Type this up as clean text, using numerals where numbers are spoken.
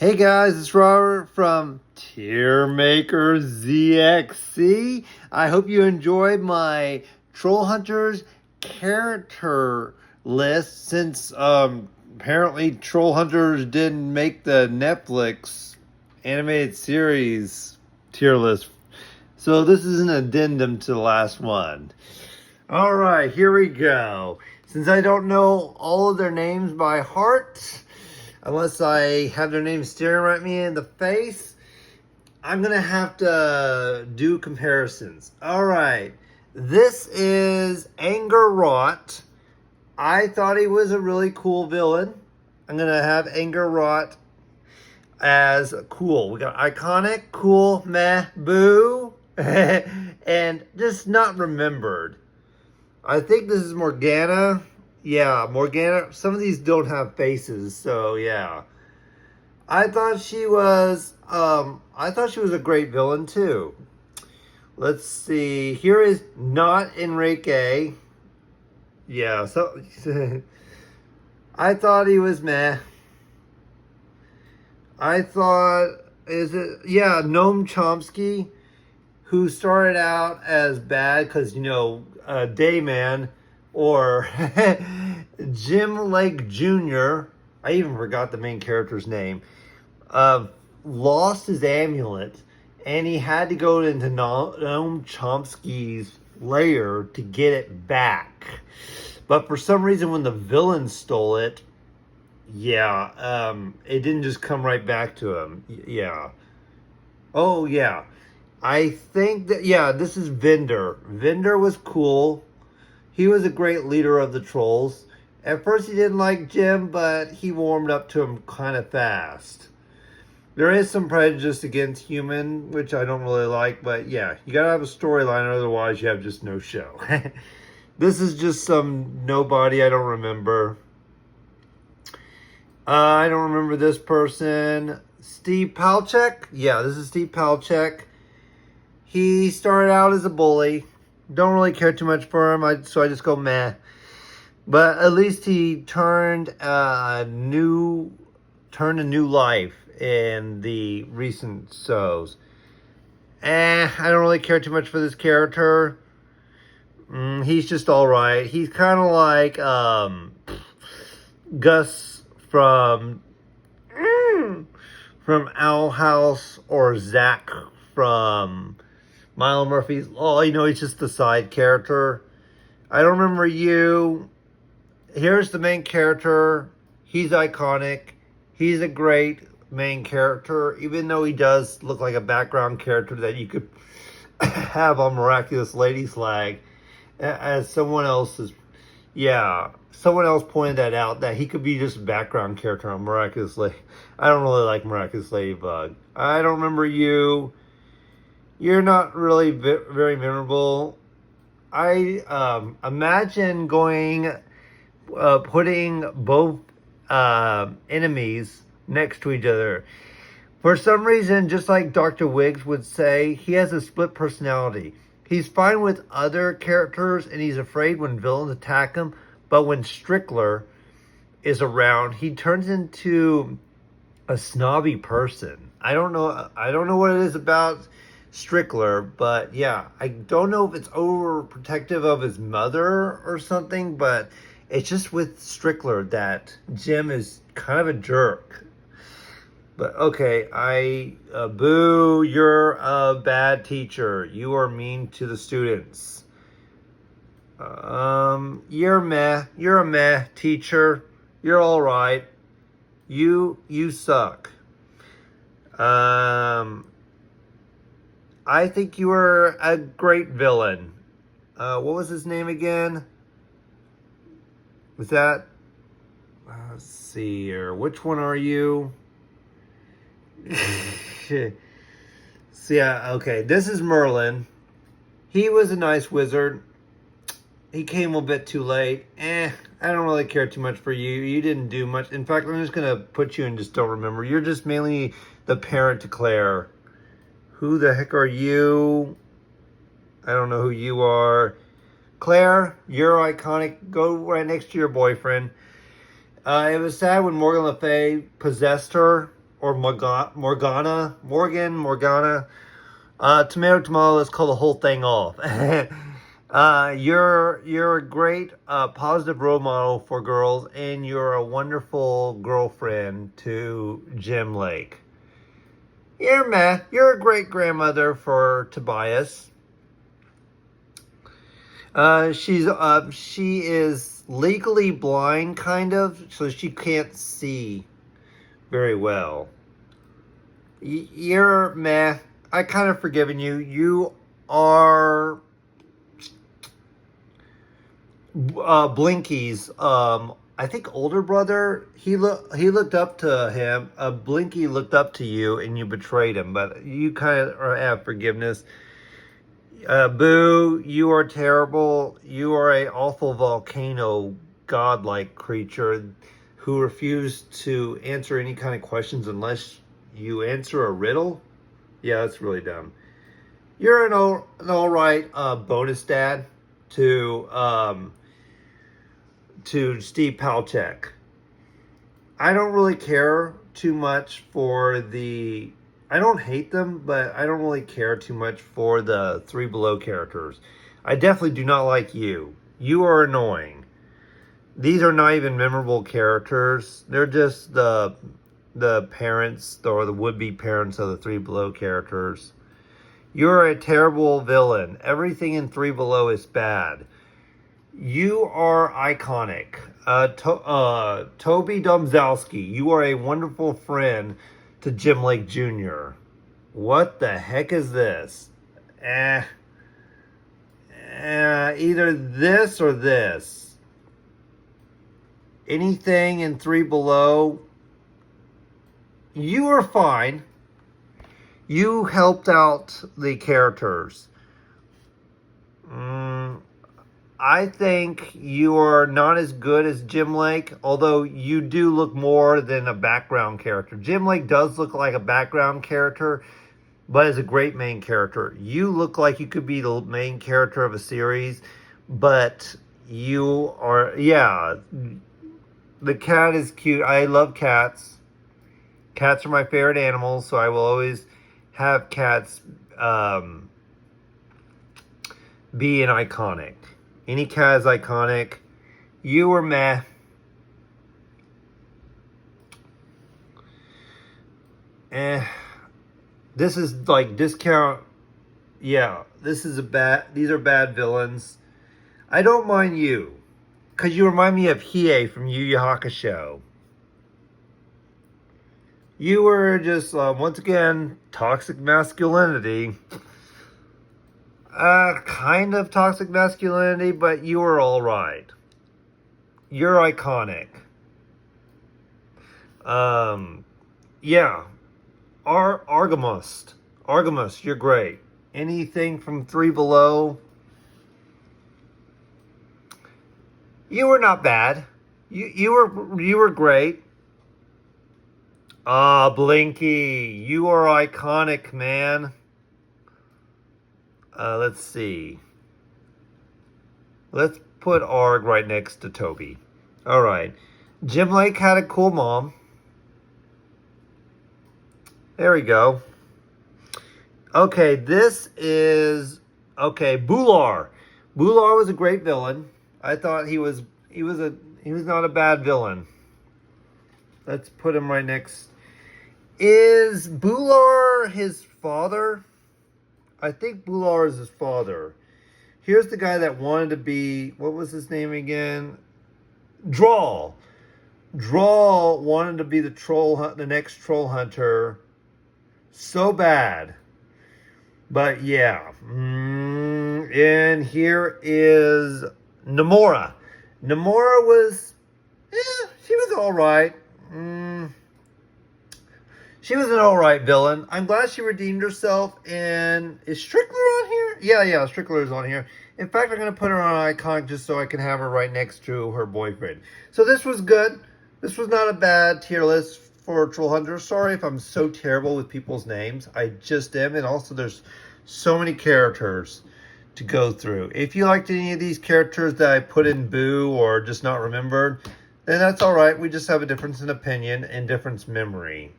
Hey guys, it's Robert from Tiermaker ZXC. I hope you enjoyed my Trollhunters character list since apparently Trollhunters didn't make the Netflix animated series tier list. So this is an addendum to the last one. All right, here we go. Since I don't know all of their names by heart, unless I have their names staring at me in the face, I'm going to have to do comparisons. All right. This is Anger Rot. I thought he was a really cool villain. I'm going to have Anger Rot as cool. We got iconic, cool, meh, boo, and just not remembered. I think this is Morgana. Yeah, Morgana. Some of these don't have faces, so yeah. I thought she was a great villain too. Let's see. Here is not Enrique. Yeah, so I thought he was meh. I thought Noam Chomsky, who started out as bad because Dayman, or Jim Lake Jr. I even forgot the main character's name. Lost his amulet, and he had to go into Noam Chomsky's lair to get it back. But for some reason, when the villain stole it, it didn't just come right back to him. Yeah. Oh, yeah. I think that, this is Vendor. Vendor was cool. He was a great leader of the trolls. At first he didn't like Jim, but he warmed up to him kind of fast. There is some prejudice against human, which I don't really like, but yeah, you gotta have a storyline, otherwise you have just no show. This is just some nobody I don't remember. I don't remember this person. Steve Palchek? Yeah, this is Steve Palchek. He started out as a bully. Don't really care too much for him, so I just go meh. But at least he turned a new life in the recent shows. I don't really care too much for this character. He's just all right. He's kind of like Gus from Owl House, or Zach from Milo Murphy's Law. He's just the side character. I don't remember you. Here's the main character. He's iconic. He's a great main character, even though he does look like a background character that you could have on Miraculous Lady's Flag. As someone else pointed that out, that he could be just a background character on Miraculous Lady. I don't really like Miraculous Ladybug. I don't remember you. You're not really very memorable. I imagine putting both enemies next to each other. For some reason, just like Dr. Wiggs would say, he has a split personality. He's fine with other characters, and he's afraid when villains attack him. But when Strickler is around, he turns into a snobby person. I don't know what it is about Strickler, but yeah, I don't know if it's overprotective of his mother or something, but it's just with Strickler that Jim is kind of a jerk. But okay, boo, you're a bad teacher. You are mean to the students. You're meh. You're a meh teacher. You're all right. You suck. I think you were a great villain. What was his name again? Was that? Let's see here. Which one are you? Okay. This is Merlin. He was a nice wizard. He came a bit too late. I don't really care too much for you. You didn't do much. In fact, I'm just going to put you in just don't remember. You're just mainly the parent to Claire. Who the heck are you? I don't know who you are. Claire, you're iconic. Go right next to your boyfriend. It was sad when Morgan Le Fay possessed her, or Morgana. Tomato, let's call the whole thing off. You're a great positive role model for girls, and you're a wonderful girlfriend to Jim Lake. You're a great grandmother for Tobias. She is legally blind, kind of, so she can't see very well. You're meh. I kind of forgiven you. You are Blinky's I think older brother. He looked up to him. Blinky looked up to you, and you betrayed him. But you kind of have forgiveness. Boo, you are terrible. You are a awful volcano godlike creature who refused to answer any kind of questions unless you answer a riddle. Yeah, that's really dumb. You're an all right bonus dad to Steve Palchek. I don't really care too much for the. I don't hate them, but I don't really care too much for the Three Below characters. I definitely do not like you. You are annoying. These are not even memorable characters. They're just the parents or the would-be parents of the Three Below characters. You're a terrible villain. Everything in Three Below is bad. You are iconic. Toby Domzowski, you are a wonderful friend to Jim Lake Jr. What the heck is this? Either this or this. Anything in Three Below, you are fine. You helped out the characters. I think you are not as good as Jim Lake, although you do look more than a background character. Jim Lake does look like a background character, but is a great main character. You look like you could be the main character of a series, but you are, yeah. The cat is cute. I love cats. Cats are my favorite animals, so I will always have cats be an iconic. Any cat is iconic. You were meh. This is like discount. Yeah, this is these are bad villains. I don't mind you, because you remind me of Hiei from Yu Yu Hakusho. You were just, once again, toxic masculinity. Kind of toxic masculinity, but you were alright. You're iconic. Yeah. Argamust, you're great. Anything from Three Below, you were not bad. You were great. Blinky, you are iconic, man. Let's see. Let's put Arg right next to Toby. All right. Jim Lake had a cool mom. There we go. Okay, this is Bular. Bular was a great villain. I thought he was not a bad villain. Let's put him right next. Is Bular his father? I think Bular is his father. Here's the guy that wanted to be, what was his name again? Drawl. Drawl wanted to be the next troll hunter so bad. But yeah. And here is Namora. Namora was, she was all right. She was an alright villain. I'm glad she redeemed herself. And is Strickler on here? Yeah, Strickler is on here. In fact, I'm going to put her on icon just so I can have her right next to her boyfriend. So this was good. This was not a bad tier list for Trollhunters. Sorry if I'm so terrible with people's names. I just am. And also there's so many characters to go through. If you liked any of these characters that I put in Boo or just not remembered, then that's alright. We just have a difference in opinion and difference memory.